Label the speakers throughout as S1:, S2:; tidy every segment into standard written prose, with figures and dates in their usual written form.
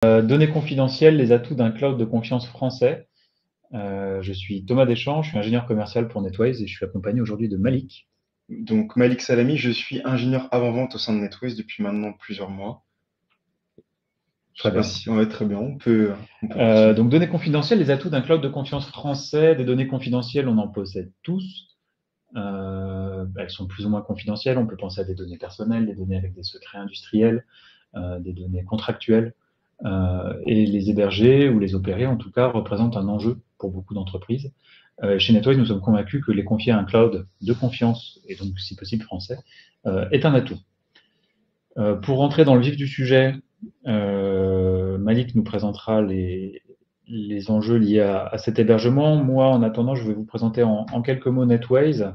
S1: Données confidentielles, les atouts d'un cloud de confiance français. Je suis Thomas Deschamps, je suis ingénieur commercial pour NetWise et je suis accompagné aujourd'hui de Malik.
S2: Donc, Malik Salami, je suis ingénieur avant-vente au sein de NetWise depuis maintenant plusieurs mois. Je
S1: Très
S2: sais pas
S1: bien.
S2: si on va être très bien, on peut continuer.
S1: Donc, données confidentielles, les atouts d'un cloud de confiance français. Des données confidentielles, on en possède tous. Elles sont plus ou moins confidentielles. On peut penser à des données personnelles, des données avec des secrets industriels, des données contractuelles. Et les héberger ou les opérer, en tout cas, représentent un enjeu pour beaucoup d'entreprises. Chez NetWise, nous sommes convaincus que les confier à un cloud de confiance, et donc si possible français, est un atout. Pour rentrer dans le vif du sujet, Malik nous présentera les enjeux liés à cet hébergement. Moi, en attendant, je vais vous présenter en quelques mots NetWise.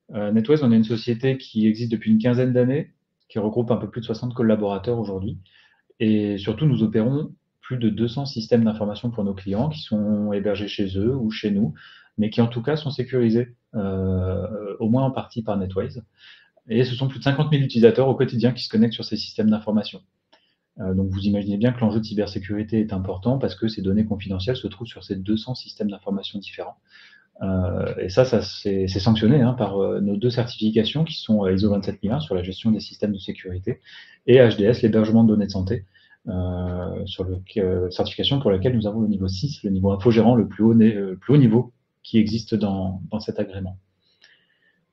S1: NetWise, on est une société qui existe depuis une quinzaine d'années, qui regroupe un peu plus de 60 collaborateurs aujourd'hui. Et surtout, nous opérons plus de 200 systèmes d'information pour nos clients qui sont hébergés chez eux ou chez nous, mais qui en tout cas sont sécurisés, au moins en partie par NetWise. Et ce sont plus de 50 000 utilisateurs au quotidien qui se connectent sur ces systèmes d'information. Donc vous imaginez bien que l'enjeu de cybersécurité est important parce que ces données confidentielles se trouvent sur ces 200 systèmes d'information différents. Et ça c'est sanctionné par nos deux certifications qui sont ISO 27001 sur la gestion des systèmes de sécurité et HDS, l'hébergement de données de santé, sur le certification pour laquelle nous avons le niveau 6, le niveau infogérant le plus haut niveau qui existe dans cet agrément.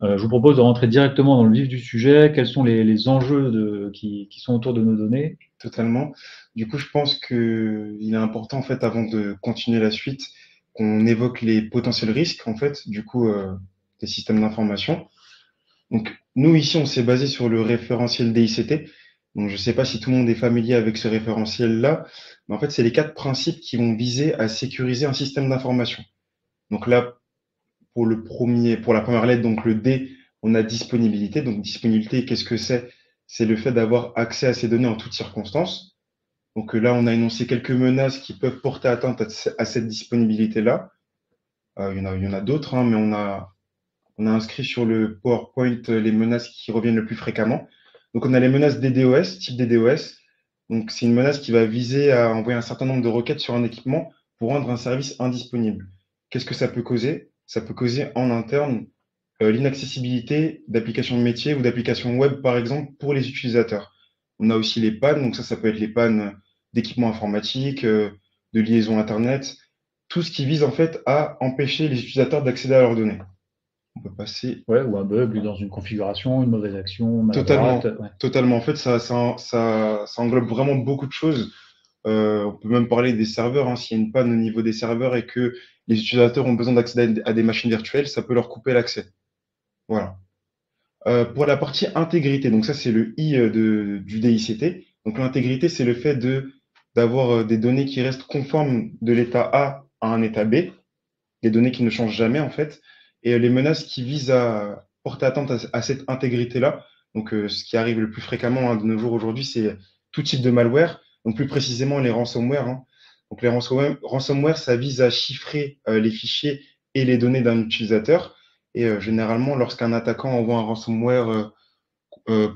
S1: Je vous propose de rentrer directement dans le vif du sujet. Quels sont les enjeux qui sont autour de nos données?
S2: Totalement. Du coup, je pense qu'il est important, en fait, avant de continuer la suite, qu'on évoque les potentiels risques, en fait, du coup, des systèmes d'information. Donc, nous, ici, on s'est basé sur le référentiel DICT. Donc, je ne sais pas si tout le monde est familier avec ce référentiel-là, mais en fait, c'est les 4 principes qui vont viser à sécuriser un système d'information. Donc là, pour la première lettre, donc le D, on a disponibilité. Donc disponibilité, qu'est-ce que c'est? C'est le fait d'avoir accès à ces données en toutes circonstances. Donc là, on a énoncé quelques menaces qui peuvent porter atteinte à cette disponibilité-là. Il y en a d'autres, mais on a inscrit sur le PowerPoint les menaces qui reviennent le plus fréquemment. Donc on a les menaces DDoS, type DDoS. Donc c'est une menace qui va viser à envoyer un certain nombre de requêtes sur un équipement pour rendre un service indisponible. Qu'est-ce que ça peut causer? Ça peut causer en interne l'inaccessibilité d'applications de métier ou d'applications web, par exemple, pour les utilisateurs. On a aussi les pannes, donc ça peut être les pannes d'équipements informatiques, de liaison Internet, tout ce qui vise en fait à empêcher les utilisateurs d'accéder à leurs données. On peut passer
S1: Ouais, ou un bug dans une configuration, une mauvaise action, maladroite.
S2: totalement,
S1: Ouais.
S2: totalement. En fait, ça englobe vraiment beaucoup de choses. On peut même parler des serveurs, hein. S'il y a une panne au niveau des serveurs et que les utilisateurs ont besoin d'accéder à des machines virtuelles, ça peut leur couper l'accès. Voilà. Pour la partie intégrité, donc ça c'est le I du DICT. Donc l'intégrité, c'est le fait d'avoir des données qui restent conformes de l'état A à un état B, des données qui ne changent jamais en fait, et les menaces qui visent à porter atteinte à cette intégrité-là. Donc ce qui arrive le plus fréquemment de nos jours aujourd'hui, c'est tout type de malware, donc plus précisément les ransomware, hein. Donc les ransomware, ça vise à chiffrer les fichiers et les données d'un utilisateur. Et généralement, lorsqu'un attaquant envoie un ransomware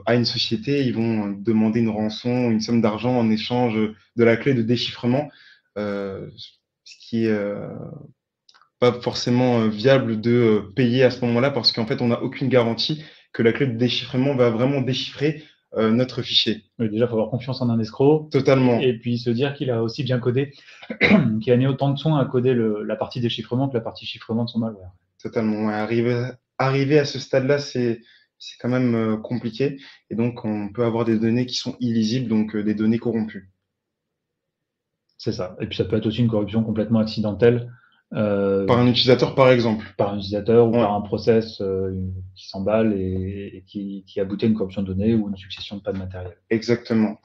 S2: à une société, ils vont demander une rançon, une somme d'argent en échange de la clé de déchiffrement, ce qui est pas forcément viable de payer à ce moment-là parce qu'en fait, on n'a aucune garantie que la clé de déchiffrement va vraiment déchiffrer notre fichier.
S1: Déjà, il faut avoir confiance en un escroc
S2: Totalement,
S1: et puis se dire qu'il a aussi bien codé, qu'il a mis autant de soin à coder la partie déchiffrement que la partie chiffrement de son malware.
S2: totalement. Ouais, arriver à ce stade-là, c'est quand même compliqué. Et donc, on peut avoir des données qui sont illisibles, donc des données corrompues.
S1: C'est ça. Et puis ça peut être aussi une corruption complètement accidentelle,
S2: Par un utilisateur, par exemple.
S1: par un utilisateur ou
S2: Ouais,
S1: par un process qui s'emballe et qui aboutit à une corruption de données ou une succession de pannes matérielles.
S2: exactement.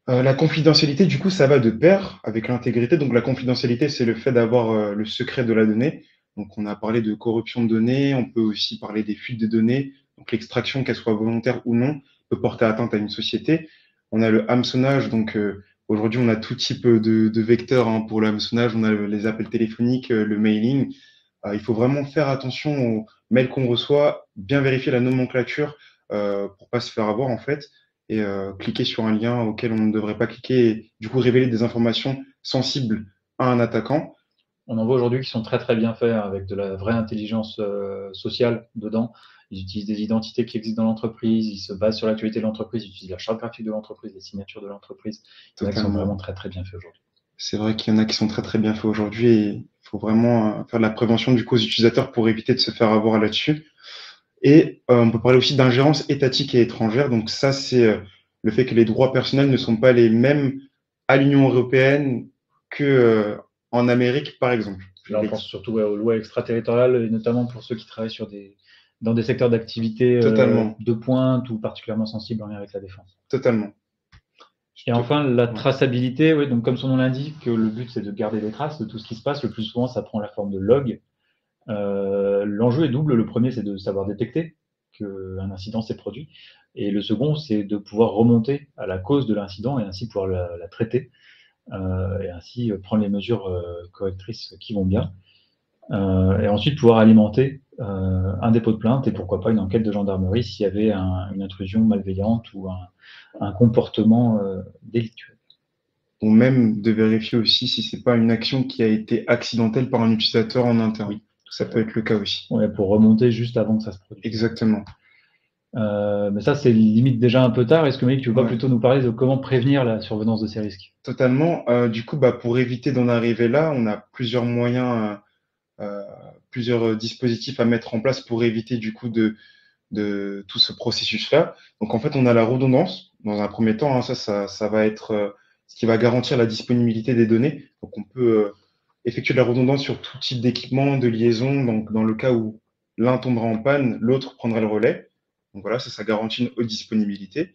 S2: La confidentialité, du coup, ça va de pair avec l'intégrité. Donc, la confidentialité, c'est le fait d'avoir le secret de la donnée. Donc, on a parlé de corruption de données. On peut aussi parler des fuites de données. Donc, l'extraction, qu'elle soit volontaire ou non, peut porter atteinte à une société. On a le hameçonnage. Donc, aujourd'hui, on a tout type de vecteurs pour le hameçonnage. On a les appels téléphoniques, le mailing. Il faut vraiment faire attention aux mails qu'on reçoit, bien vérifier la nomenclature pour pas se faire avoir, en fait. et cliquer sur un lien auquel on ne devrait pas cliquer et du coup révéler des informations sensibles à un attaquant.
S1: On en voit aujourd'hui qui sont très très bien faits avec de la vraie intelligence sociale dedans. Ils utilisent des identités qui existent dans l'entreprise, ils se basent sur l'actualité de l'entreprise, ils utilisent la charte graphique de l'entreprise, les signatures de l'entreprise. Il y en a qui sont
S2: Totalement.
S1: vraiment très très bien faits aujourd'hui.
S2: C'est vrai qu'il y en a qui sont très très bien faits aujourd'hui et il faut vraiment faire de la prévention du coup aux utilisateurs pour éviter de se faire avoir là-dessus. Et on peut parler aussi d'ingérence étatique et étrangère. Donc ça, c'est le fait que les droits personnels ne sont pas les mêmes à l'Union européenne que en Amérique, par exemple.
S1: Là, on pense surtout aux lois extraterritoriales, et notamment pour ceux qui travaillent dans des secteurs d'activité
S2: Totalement,
S1: de pointe ou particulièrement sensibles en lien avec la défense.
S2: totalement.
S1: Et enfin, la
S2: Ouais.
S1: traçabilité, oui, donc comme son nom l'indique, le but c'est de garder des traces de tout ce qui se passe. Le plus souvent, ça prend la forme de log. L'enjeu est double. Le premier, c'est de savoir détecter qu'un incident s'est produit. Et le second, c'est de pouvoir remonter à la cause de l'incident et ainsi pouvoir la traiter et ainsi prendre les mesures correctrices qui vont bien. Et ensuite pouvoir alimenter un dépôt de plainte et pourquoi pas une enquête de gendarmerie s'il y avait une intrusion malveillante ou un comportement délictueux.
S2: Ou même de vérifier aussi si c'est pas une action qui a été accidentelle par un utilisateur en interne.
S1: Oui.
S2: Ça peut être le cas aussi.
S1: Ouais, pour remonter juste avant que ça se produise.
S2: Exactement.
S1: Mais ça, c'est limite déjà un peu tard. Est-ce que Malik, tu veux pas
S2: Ouais.
S1: plutôt nous parler de comment prévenir la survenance de ces risques?
S2: Totalement. Du coup, bah, pour éviter d'en arriver là, on a plusieurs moyens, plusieurs dispositifs à mettre en place pour éviter du coup de tout ce processus-là. Donc en fait, on a la redondance dans un premier temps. Hein, ça va être ce qui va garantir la disponibilité des données. Donc on peut effectuer de la redondance sur tout type d'équipement, de liaison. Donc dans le cas où l'un tombera en panne, l'autre prendra le relais. Donc voilà, ça garantit une haute disponibilité.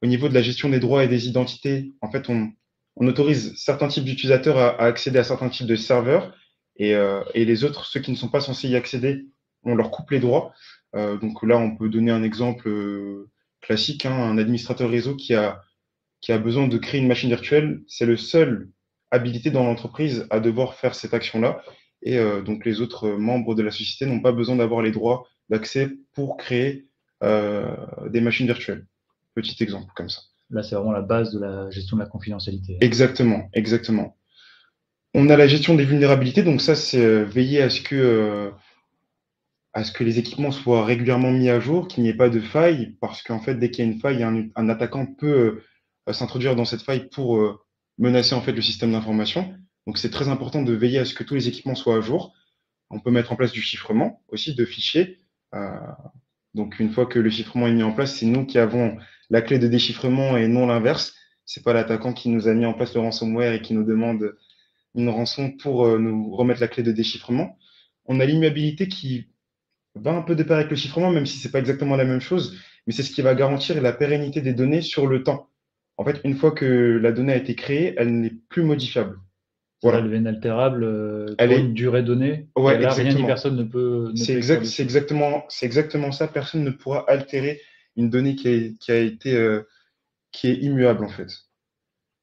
S2: Au niveau de la gestion des droits et des identités, en fait, on autorise certains types d'utilisateurs à accéder à certains types de serveurs et les autres, ceux qui ne sont pas censés y accéder, on leur coupe les droits. Donc là, on peut donner un exemple classique, hein, un administrateur réseau qui a besoin de créer une machine virtuelle, c'est le seul habilité dans l'entreprise à devoir faire cette action-là. Et donc les autres membres de la société n'ont pas besoin d'avoir les droits d'accès pour créer des machines virtuelles. Petit exemple comme ça.
S1: Là, c'est vraiment la base de la gestion de la confidentialité.
S2: Exactement, exactement. On a la gestion des vulnérabilités, donc ça, c'est veiller à ce que les équipements soient régulièrement mis à jour, qu'il n'y ait pas de faille, parce qu'en fait, dès qu'il y a une faille, un attaquant peut s'introduire dans cette faille pour menacer en fait le système d'information. Donc c'est très important de veiller à ce que tous les équipements soient à jour. On peut mettre en place du chiffrement aussi de fichiers. Euh, donc une fois que le chiffrement est mis en place, c'est nous qui avons la clé de déchiffrement et non l'inverse. C'est pas l'attaquant qui nous a mis en place le ransomware et qui nous demande une rançon pour nous remettre la clé de déchiffrement. On a l'immuabilité qui va un peu de pair avec le chiffrement, même si c'est pas exactement la même chose, mais c'est ce qui va garantir la pérennité des données sur le temps. En fait, une fois que la donnée a été créée, elle n'est plus modifiable.
S1: C'est-à-dire, elle
S2: Voilà.
S1: devient inaltérable
S2: Elle
S1: pour une
S2: est,
S1: durée donnée. Et
S2: ouais,
S1: là, rien ni
S2: exactement.
S1: personne ne peut extraire dessus.
S2: C'est exactement ça. Personne ne pourra altérer une donnée qui a été, qui est immuable, en fait.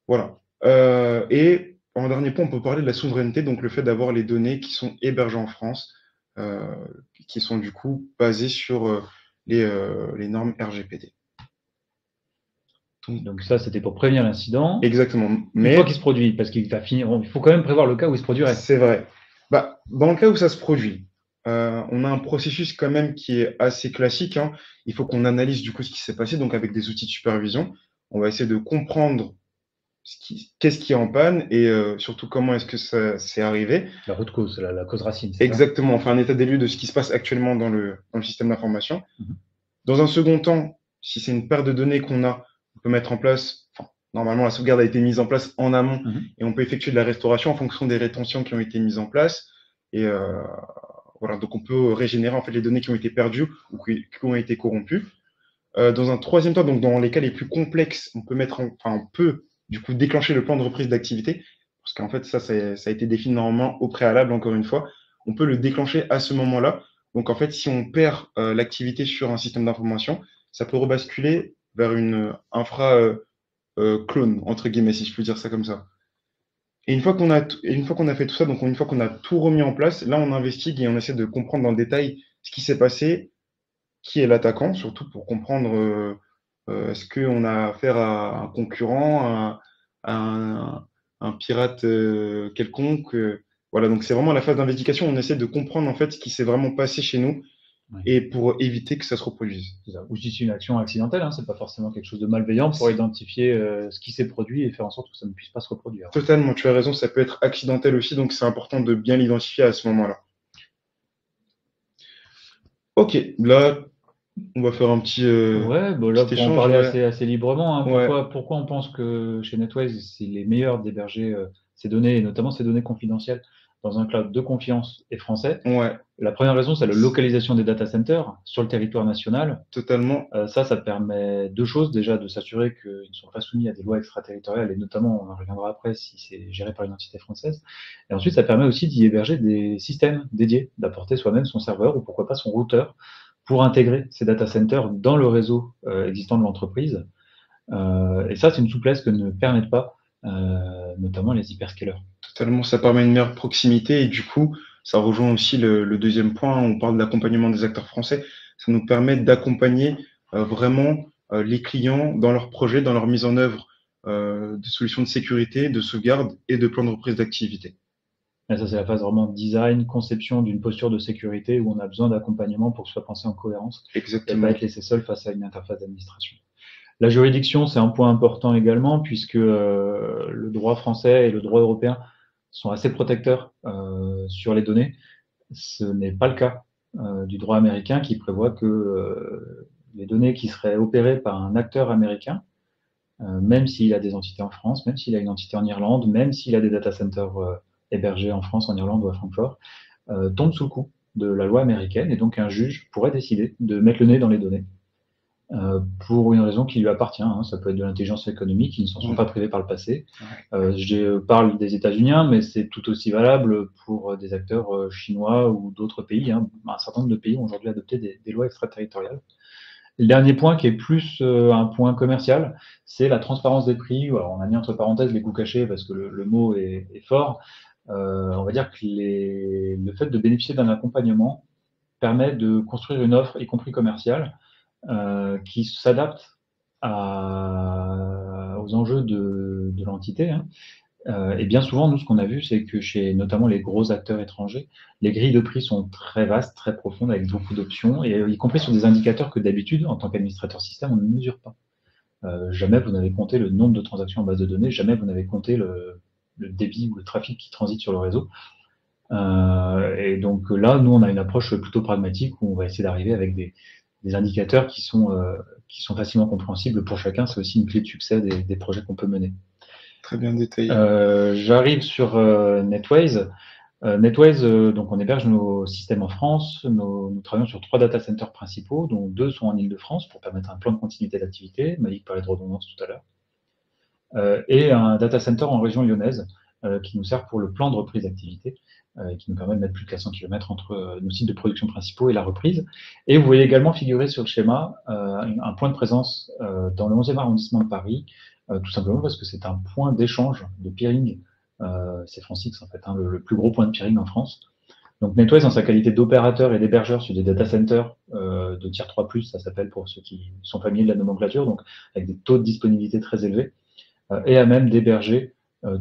S2: Voilà. Et en dernier point, on peut parler de la souveraineté, donc le fait d'avoir les données qui sont hébergées en France, euh, qui sont du coup basées sur les normes RGPD.
S1: Donc ça, c'était pour prévenir l'incident.
S2: Exactement.
S1: Une fois qu'il
S2: Mais
S1: se produit, parce qu'il va finir, il faut quand même prévoir le cas où il se produirait.
S2: c'est vrai. Bah, dans le cas où ça se produit, on a un processus quand même qui est assez classique, hein. Il faut qu'on analyse du coup ce qui s'est passé, donc avec des outils de supervision. On va essayer de comprendre qu'est-ce qui est en panne et surtout comment est-ce que ça s'est arrivé.
S1: La route cause, la cause racine, c'est ça?
S2: Exactement, on fait un état des lieux de ce qui se passe actuellement dans le système d'information.
S1: Mhm.
S2: Dans un second temps, si c'est une perte de données qu'on a, on peut mettre en place, enfin, normalement la sauvegarde a été mise en place en amont et on peut effectuer de la restauration en fonction des rétentions qui ont été mises en place. Et voilà, donc on peut régénérer en fait les données qui ont été perdues ou qui ont été corrompues. Dans un troisième temps, donc dans les cas les plus complexes, on peut du coup déclencher le plan de reprise d'activité, parce qu'en fait ça a été défini normalement au préalable, encore une fois. On peut le déclencher à ce moment-là. Donc en fait, si on perd l'activité sur un système d'information, ça peut rebasculer vers une infra clone, entre guillemets, si je peux dire ça comme ça. Et une fois qu'on a fait tout ça, donc une fois qu'on a tout remis en place, là on investigue et on essaie de comprendre dans le détail ce qui s'est passé, qui est l'attaquant, surtout pour comprendre Est-ce qu'on a affaire à un concurrent, à un pirate quelconque? Voilà, donc c'est vraiment la phase d'investigation. On essaie de comprendre en fait ce qui s'est vraiment passé chez nous
S1: Ouais.
S2: et pour éviter que ça se reproduise.
S1: C'est ça. Ou si c'est une action accidentelle, hein, c'est pas forcément quelque chose de malveillant pour identifier ce qui s'est produit et faire en sorte que ça ne puisse pas se reproduire.
S2: Totalement, tu as raison, ça peut être accidentel aussi, donc c'est important de bien l'identifier à ce moment-là. Ok, là, on va faire un
S1: Ouais, bon là,
S2: petit
S1: pour en
S2: échange,
S1: parler
S2: ouais.
S1: assez librement, hein,
S2: Ouais,
S1: pourquoi on pense que chez NetWise, c'est les meilleurs d'héberger ces données, et notamment ces données confidentielles, dans un cloud de confiance et français.
S2: ouais,
S1: La première raison, c'est la localisation des data centers sur le territoire national.
S2: totalement.
S1: Ça permet deux choses. Déjà, de s'assurer qu'ils ne sont pas soumis à des lois extraterritoriales, et notamment, on en reviendra après, si c'est géré par une entité française. Et ensuite, ça permet aussi d'y héberger des systèmes dédiés, d'apporter soi-même son serveur ou pourquoi pas son routeur pour intégrer ces data centers dans le réseau existant de l'entreprise. Et ça, c'est une souplesse que ne permettent pas notamment les hyperscalers.
S2: Totalement, ça permet une meilleure proximité et du coup, ça rejoint aussi le deuxième point. On parle de l'accompagnement des acteurs français. Ça nous permet d'accompagner vraiment les clients dans leurs projets, dans leur mise en œuvre de solutions de sécurité, de sauvegarde et de plans de reprise d'activité.
S1: Et ça, c'est la phase vraiment design, conception d'une posture de sécurité où on a besoin d'accompagnement pour que ce soit pensé en cohérence et pas
S2: Exactement.
S1: être laissé seul face à une interface d'administration. La juridiction, c'est un point important également, puisque le droit français et le droit européen sont assez protecteurs sur les données. Ce n'est pas le cas du droit américain qui prévoit que les données qui seraient opérées par un acteur américain, même s'il a des entités en France, même s'il a une entité en Irlande, même s'il a des data centers hébergés en France, en Irlande ou à Francfort, tombent sous le coup de la loi américaine, et donc un juge pourrait décider de mettre le nez dans les données pour une raison qui lui appartient. Hein. Ça peut être de l'intelligence économique, qui ne s'en sont
S2: Ouais,
S1: pas privés par le passé.
S2: ouais.
S1: Je parle des États-Unis, mais c'est tout aussi valable pour des acteurs chinois ou d'autres pays. Hein. Un certain nombre de pays ont aujourd'hui adopté des lois extraterritoriales. Le dernier point, qui est plus un point commercial, c'est la transparence des prix. Alors, on a mis entre parenthèses les coûts cachés parce que le mot est fort. On va dire que le fait de bénéficier d'un accompagnement permet de construire une offre, y compris commerciale, qui s'adapte aux enjeux de l'entité. Hein. Et bien souvent, nous, ce qu'on a vu, c'est que chez notamment les gros acteurs étrangers, les grilles de prix sont très vastes, très profondes, avec beaucoup d'options, et y compris sur des indicateurs que d'habitude, en tant qu'administrateur système, on ne mesure pas. Jamais vous n'avez compté le nombre de transactions en base de données, jamais vous n'avez compté le débit ou le trafic qui transite sur le réseau. Et donc là, nous, on a une approche plutôt pragmatique où on va essayer d'arriver avec des indicateurs qui sont facilement compréhensibles pour chacun. C'est aussi une clé de succès des projets qu'on peut mener.
S2: Très bien détaillé.
S1: J'arrive sur NetWise. NetWise, donc on héberge nos systèmes en France. Nous travaillons sur 3 data centers principaux, dont 2 sont en Ile-de-France pour permettre un plan de continuité d'activité. Malik parlait de redondance tout à l'heure. Et un data center en région lyonnaise qui nous sert pour le plan de reprise d'activité, qui nous permet de mettre plus de 400 km entre nos sites de production principaux et la reprise. Et vous voyez également figurer sur le schéma un point de présence dans le 11e arrondissement de Paris, tout simplement parce que c'est un point d'échange, de peering. C'est Francix, en fait, hein, le plus gros point de peering en France. Donc NetWise, en sa qualité d'opérateur et d'hébergeur sur des data centers de tier 3+, ça s'appelle pour ceux qui sont familiers de la nomenclature, donc avec des taux de disponibilité très élevés, et à même d'héberger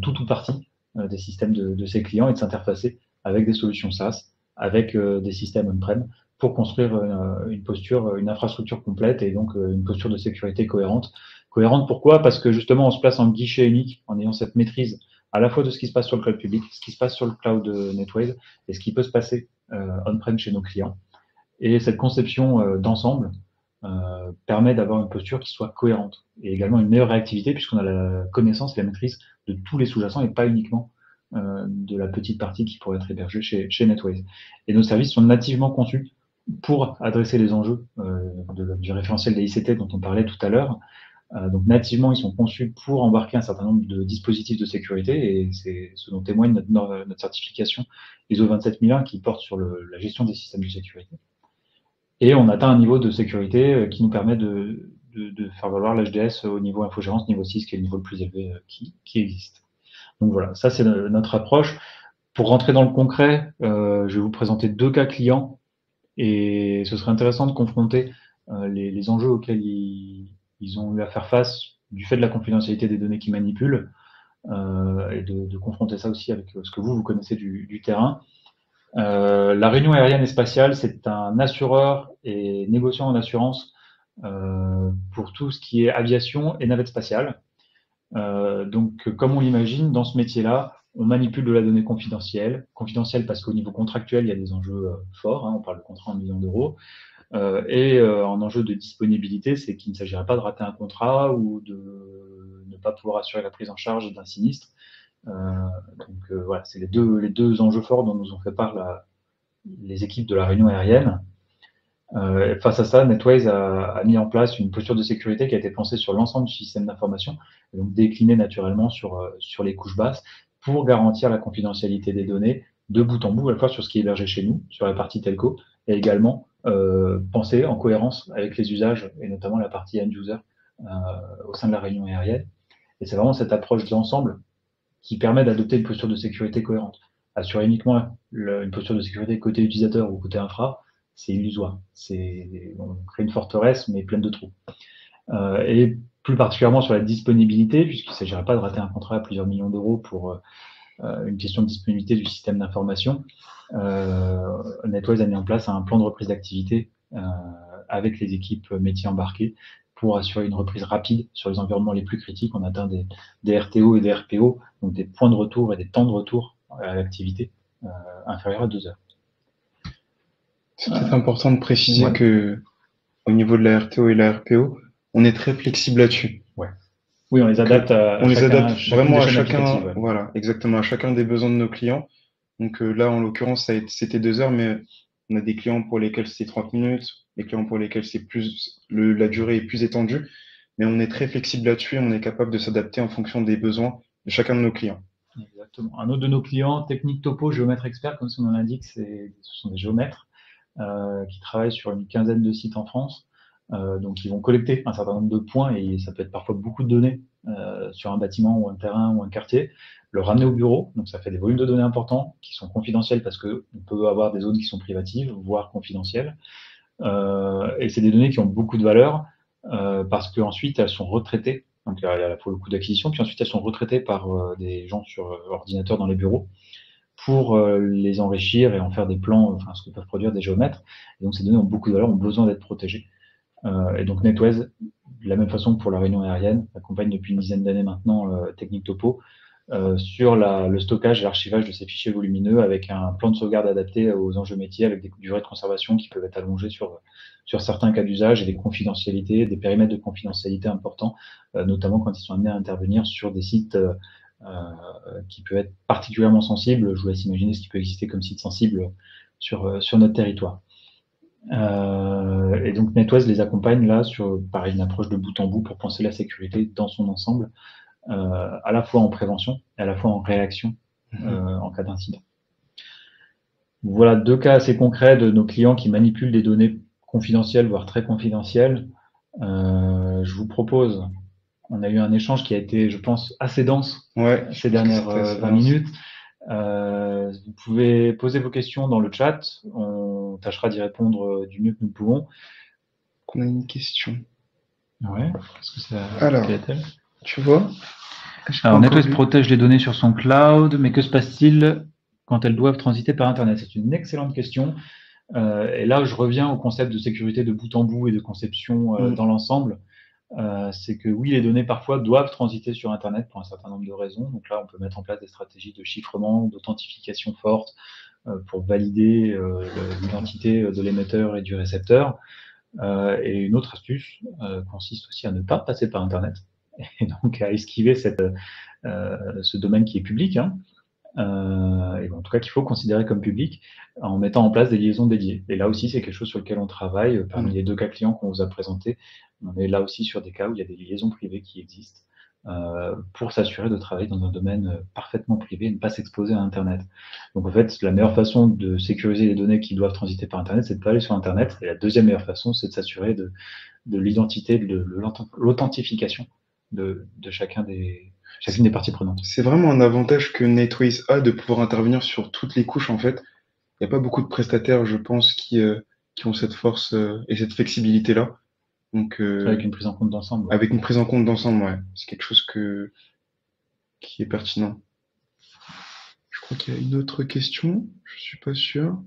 S1: tout ou partie des systèmes de ses clients et de s'interfacer avec des solutions SaaS, avec des systèmes on-prem, pour construire une posture, une infrastructure complète et donc une posture de sécurité cohérente. Cohérente pourquoi? Parce que justement, on se place en guichet unique en ayant cette maîtrise à la fois de ce qui se passe sur le cloud public, ce qui se passe sur le cloud NetWise et ce qui peut se passer on-prem chez nos clients. Et cette conception d'ensemble permet d'avoir une posture qui soit cohérente et également une meilleure réactivité puisqu'on a la connaissance et la maîtrise de tous les sous-jacents et pas uniquement de la petite partie qui pourrait être hébergée chez NetWise. Et nos services sont nativement conçus pour adresser les enjeux du référentiel des ICT dont on parlait tout à l'heure. Donc nativement, ils sont conçus pour embarquer un certain nombre de dispositifs de sécurité et c'est ce dont témoigne notre certification ISO 27001 qui porte sur la gestion des systèmes de sécurité. Et on atteint un niveau de sécurité qui nous permet de faire valoir l'HDS au niveau infogérance niveau 6, qui est le niveau le plus élevé qui existe. Donc voilà, ça c'est notre approche. Pour rentrer dans le concret, je vais vous présenter 2 cas clients et ce serait intéressant de confronter les enjeux auxquels ils ils ont eu à faire face, du fait de la confidentialité des données qu'ils manipulent, et de confronter ça aussi avec ce que vous connaissez du terrain. La Réunion aérienne et spatiale, c'est un assureur et négociant en assurance pour tout ce qui est aviation et navette spatiale. Donc, comme on l'imagine, dans ce métier-là, on manipule de la donnée confidentielle. Confidentielle parce qu'au niveau contractuel, il y a des enjeux forts. On parle de contrats en millions d'euros. Et en enjeu de disponibilité, c'est qu'il ne s'agirait pas de rater un contrat ou de ne pas pouvoir assurer la prise en charge d'un sinistre. Voilà, c'est les deux enjeux forts dont nous ont fait part les équipes de la Réunion aérienne. Face à ça, Netways a mis en place une posture de sécurité qui a été pensée sur l'ensemble du système d'information, et donc déclinée naturellement sur les couches basses pour garantir la confidentialité des données de bout en bout, à la fois sur ce qui est hébergé chez nous, sur la partie telco, et également pensée en cohérence avec les usages, et notamment la partie end-user au sein de la Réunion aérienne. Et c'est vraiment cette approche d'ensemble qui permet d'adopter une posture de sécurité cohérente. Assurer uniquement une posture de sécurité côté utilisateur ou côté infra, c'est illusoire. On crée une forteresse, mais pleine de trous. Et plus particulièrement sur la disponibilité, puisqu'il ne s'agirait pas de rater un contrat à plusieurs millions d'euros pour une question de disponibilité du système d'information. Netways a mis en place un plan de reprise d'activité avec les équipes métiers embarquées pour assurer une reprise rapide sur les environnements les plus critiques. On atteint des RTO et des RPO, donc des points de retour et des temps de retour à l'activité inférieurs à 2 heures.
S2: C'est peut-être important de préciser que au niveau de la RTO et la RPO, on est très flexible là-dessus.
S1: Ouais. Oui, on les adapte
S2: vraiment à chacun, voilà, exactement, à chacun des besoins de nos clients. Donc là, en l'occurrence, c'était 2 heures, mais on a des clients pour lesquels c'est 30 minutes, des clients pour lesquels c'est la durée est plus étendue, mais on est très flexible là-dessus et on est capable de s'adapter en fonction des besoins de chacun de nos clients.
S1: Exactement. Un autre de nos clients, Technique Topo, géomètre expert, comme son nom l'indique, ce sont des géomètres qui travaillent sur une quinzaine de sites en France. Donc, ils vont collecter un certain nombre de points et ça peut être parfois beaucoup de données sur un bâtiment ou un terrain ou un quartier, le ramener au bureau. Donc, ça fait des volumes de données importants qui sont confidentiels parce qu'on peut avoir des zones qui sont privatives, voire confidentielles. Et c'est des données qui ont beaucoup de valeur parce qu'ensuite, elles sont retraitées. Donc, il y a pour le coût d'acquisition, puis ensuite, elles sont retraitées par des gens sur ordinateur dans les bureaux pour les enrichir et en faire des plans, enfin, ce que peuvent produire des géomètres. Et donc, ces données ont beaucoup de valeur, ont besoin d'être protégées. Et donc Netways, de la même façon que pour la Réunion aérienne, accompagne depuis une dizaine d'années maintenant Technique Topo sur le stockage et l'archivage de ces fichiers volumineux avec un plan de sauvegarde adapté aux enjeux métiers avec des durées de conservation qui peuvent être allongées sur certains cas d'usage et des confidentialités, des périmètres de confidentialité importants, notamment quand ils sont amenés à intervenir sur des sites qui peuvent être particulièrement sensibles. Je vous laisse imaginer ce qui peut exister comme site sensible sur notre territoire. Et donc Netways les accompagne là sur pareil, une approche de bout en bout pour penser la sécurité dans son ensemble, à la fois en prévention et à la fois en réaction en cas d'incident. Voilà 2 cas assez concrets de nos clients qui manipulent des données confidentielles, voire très confidentielles. Je vous propose, on a eu un échange qui a été, je pense, assez dense ces dernières 20 minutes. Vous pouvez poser vos questions dans le chat, on tâchera d'y répondre du mieux que nous pouvons.
S2: On a une question.
S1: Ouais, est-ce que c'est
S2: alors, tu vois
S1: alors, Netways protège les données sur son cloud, mais que se passe-t-il quand elles doivent transiter par Internet? C'est une excellente question. Et là, je reviens au concept de sécurité de bout en bout et de conception dans l'ensemble. C'est que oui, les données parfois doivent transiter sur Internet pour un certain nombre de raisons. Donc là, on peut mettre en place des stratégies de chiffrement, d'authentification forte pour valider l'identité de l'émetteur et du récepteur. Et une autre astuce consiste aussi à ne pas passer par Internet et donc à esquiver ce domaine qui est public, et en tout cas qu'il faut considérer comme public en mettant en place des liaisons dédiées. Et là aussi, c'est quelque chose sur lequel on travaille. Parmi les 2 cas clients qu'on vous a présentés, on est là aussi sur des cas où il y a des liaisons privées qui existent pour s'assurer de travailler dans un domaine parfaitement privé et ne pas s'exposer à Internet. Donc en fait, la meilleure façon de sécuriser les données qui doivent transiter par Internet, c'est de ne pas aller sur Internet. Et la deuxième meilleure façon, c'est de s'assurer de l'identité, de l'authentification de chacune des parties prenantes.
S2: C'est vraiment un avantage que Netways a de pouvoir intervenir sur toutes les couches en fait. Il n'y a pas beaucoup de prestataires, je pense, qui ont cette force et cette flexibilité-là. Donc,
S1: Avec une prise en compte d'ensemble.
S2: avec une prise en compte d'ensemble, ouais. C'est quelque chose qui est pertinent. Je crois qu'il y a une autre question. Je suis pas sûr.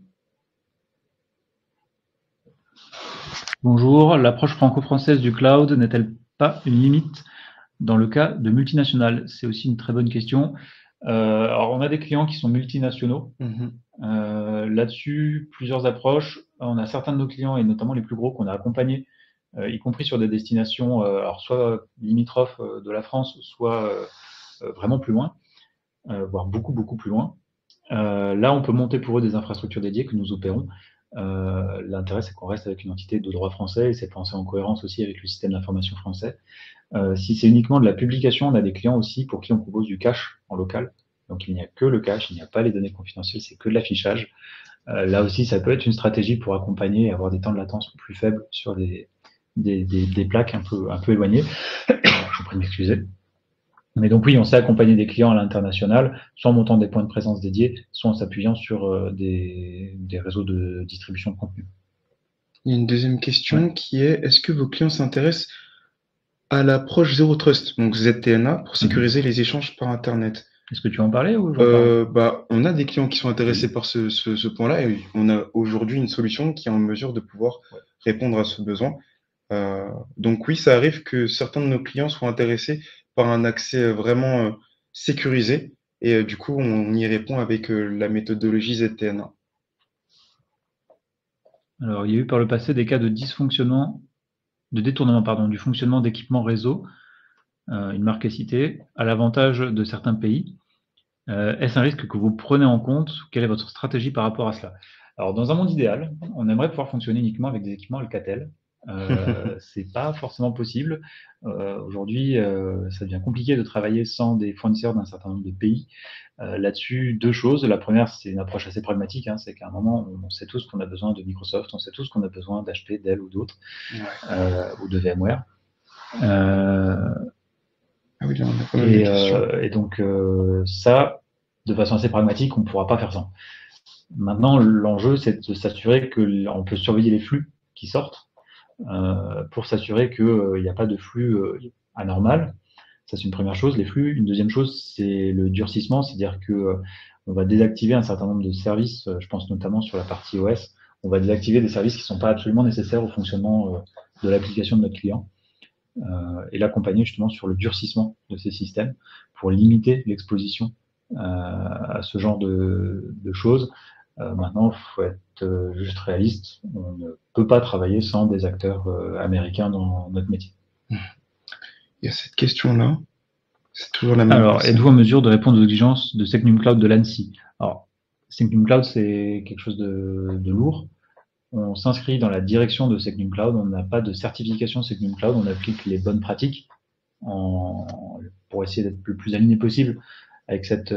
S1: Bonjour, l'approche franco-française du cloud n'est-elle pas une limite dans le cas de multinationales? C'est aussi une très bonne question. Alors, on a des clients qui sont multinationaux. Là-dessus, plusieurs approches. On a certains de nos clients, et notamment les plus gros, qu'on a accompagnés, y compris sur des destinations, alors soit limitrophes de la France, soit vraiment plus loin, voire beaucoup, beaucoup plus loin. Là, on peut monter pour eux des infrastructures dédiées que nous opérons. L'intérêt, c'est qu'on reste avec une entité de droit français et c'est pensé en cohérence aussi avec le système d'information français. Si c'est uniquement de la publication, on a des clients aussi pour qui on propose du cache en local. Donc il n'y a que le cache, il n'y a pas les données confidentielles, c'est que de l'affichage. Là aussi, ça peut être une stratégie pour accompagner et avoir des temps de latence plus faibles sur des plaques un peu éloignées. Je vous prie de m'excuser. Mais donc oui, on sait accompagner des clients à l'international, soit en montant des points de présence dédiés, soit en s'appuyant sur des réseaux de distribution de contenu.
S2: Il y a une deuxième question qui est, est-ce que vos clients s'intéressent à l'approche Zero Trust, donc ZTNA, pour sécuriser les échanges par Internet?
S1: Est-ce que tu veux en parler ou j'en parle?
S2: On a des clients qui sont intéressés par ce point-là et on a aujourd'hui une solution qui est en mesure de pouvoir répondre à ce besoin. Donc oui, ça arrive que certains de nos clients soient intéressés par un accès vraiment sécurisé et du coup, on y répond avec la méthodologie ZTNA.
S1: Alors, il y a eu par le passé des cas de détournement du fonctionnement d'équipements réseau. Une marque est citée, à l'avantage de certains pays. Est-ce un risque que vous prenez en compte? Quelle est votre stratégie par rapport à cela? Alors, dans un monde idéal, on aimerait pouvoir fonctionner uniquement avec des équipements Alcatel. C'est pas forcément possible. Aujourd'hui, ça devient compliqué de travailler sans des fournisseurs d'un certain nombre de pays. Là-dessus, deux choses. La première, c'est une approche assez pragmatique. C'est qu'à un moment, on sait tous qu'on a besoin de Microsoft, on sait tous qu'on a besoin d'HP, Dell ou d'autres, ou de VMware.
S2: Ah oui, là, on a pas mal de questions.
S1: Et donc, ça, de façon assez pragmatique, on ne pourra pas faire sans. Maintenant, l'enjeu, c'est de s'assurer qu'on peut surveiller les flux qui sortent pour s'assurer qu'il n'y a pas de flux anormal. Ça, c'est une première chose, les flux. Une deuxième chose, c'est le durcissement, c'est-à-dire que on va désactiver un certain nombre de services, je pense notamment sur la partie OS, on va désactiver des services qui ne sont pas absolument nécessaires au fonctionnement de l'application de notre client et l'accompagner justement sur le durcissement de ces systèmes pour limiter l'exposition à ce genre de choses. Maintenant, il faut être juste réaliste. On ne peut pas travailler sans des acteurs américains dans notre métier.
S2: Il y a cette question-là. C'est toujours la même.
S1: Alors, êtes-vous en mesure de répondre aux exigences de Secnum Cloud de l'ANSSI? Alors, Secnum Cloud, c'est quelque chose de lourd. On s'inscrit dans la direction de Secnum Cloud. On n'a pas de certification Secnum Cloud. On applique les bonnes pratiques pour essayer d'être le plus aligné possible avec cette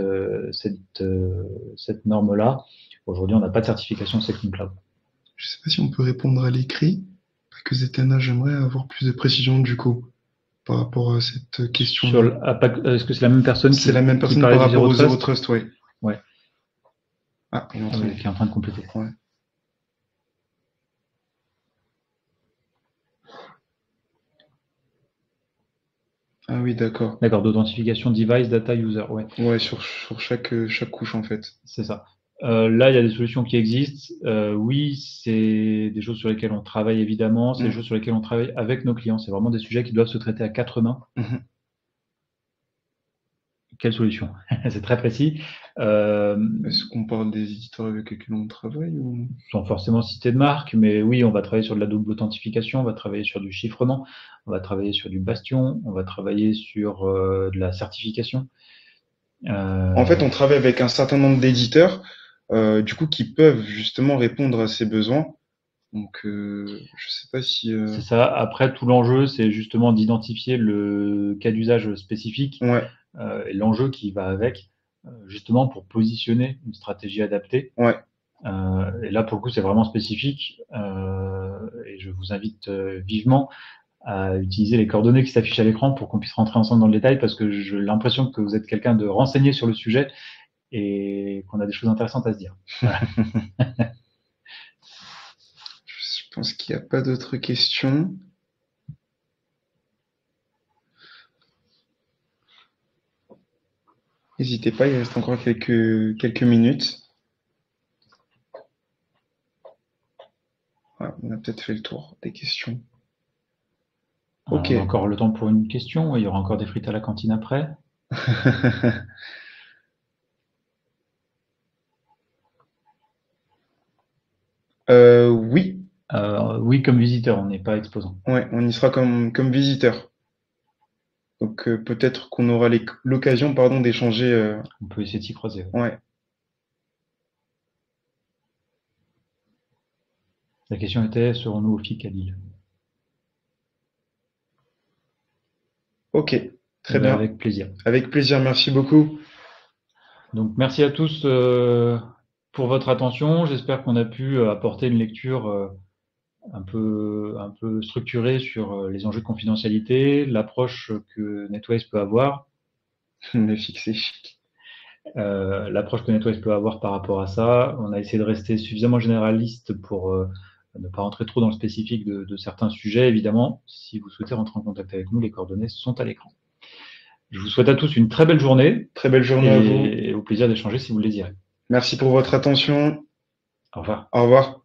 S1: norme-là. Aujourd'hui, on n'a pas de certification Secnum Cloud.
S2: Je ne sais pas si on peut répondre à l'écrit. Que ZTNA, j'aimerais avoir plus de précision du coup par rapport à cette question.
S1: Est-ce que c'est la même personne
S2: C'est la même personne par rapport au Zero Trust, oui.
S1: Ouais.
S2: Ah,
S1: qui est en train de compléter.
S2: Ouais. Ah oui, d'accord.
S1: D'accord, d'authentification device, data, user, ouais.
S2: Ouais, sur chaque couche en fait.
S1: C'est ça. Là, il y a des solutions qui existent. Oui, c'est des choses sur lesquelles on travaille évidemment. C'est des choses sur lesquelles on travaille avec nos clients. C'est vraiment des sujets qui doivent se traiter à quatre mains. Quelle solution? C'est très précis.
S2: Est-ce qu'on parle des éditeurs avec lesquels on travaille ou...
S1: Sans forcément citer de marque, mais oui, on va travailler sur de la double authentification, on va travailler sur du chiffrement, on va travailler sur du bastion, on va travailler sur de la certification.
S2: En fait, on travaille avec un certain nombre d'éditeurs, du coup, qui peuvent justement répondre à ces besoins. Donc, je sais pas si...
S1: C'est ça. Après, tout l'enjeu, c'est justement d'identifier le cas d'usage spécifique et l'enjeu qui va avec, justement pour positionner une stratégie adaptée. Et là, pour le coup, c'est vraiment spécifique. Et je vous invite vivement à utiliser les coordonnées qui s'affichent à l'écran pour qu'on puisse rentrer ensemble dans le détail, parce que j'ai l'impression que vous êtes quelqu'un de renseigné sur le sujet et qu'on a des choses intéressantes à se dire. Voilà.
S2: Je pense qu'il n'y a pas d'autres questions. N'hésitez pas, il reste encore quelques minutes. Voilà, on a peut-être fait le tour des questions. Ok.
S1: On a encore le temps pour une question. Il y aura encore des frites à la cantine après.
S2: Oui,
S1: Oui, comme visiteur, on n'est pas exposant.
S2: ouais, on y sera comme visiteur. Donc peut-être qu'on aura l'occasion, pardon, d'échanger.
S1: On peut essayer de s'y croiser.
S2: Ouais.
S1: La question était, serons-nous au FIC à Lille?
S2: Ok,
S1: Eh
S2: très
S1: ben,
S2: bien.
S1: avec plaisir.
S2: Avec plaisir, merci beaucoup.
S1: Donc, merci à tous pour votre attention. J'espère qu'on a pu apporter une lecture un peu structurée sur les enjeux de confidentialité, l'approche que NetWise peut avoir,
S2: Le fixer chic.
S1: l'approche que NetWise peut avoir par rapport à ça. On a essayé de rester suffisamment généraliste pour ne pas rentrer trop dans le spécifique de certains sujets, évidemment. Si vous souhaitez rentrer en contact avec nous, les coordonnées sont à l'écran. Je vous souhaite à tous une très belle journée
S2: Très belle journée à vous.
S1: et au plaisir d'échanger si vous le désirez.
S2: Merci pour votre attention.
S1: Au revoir.
S2: Au revoir.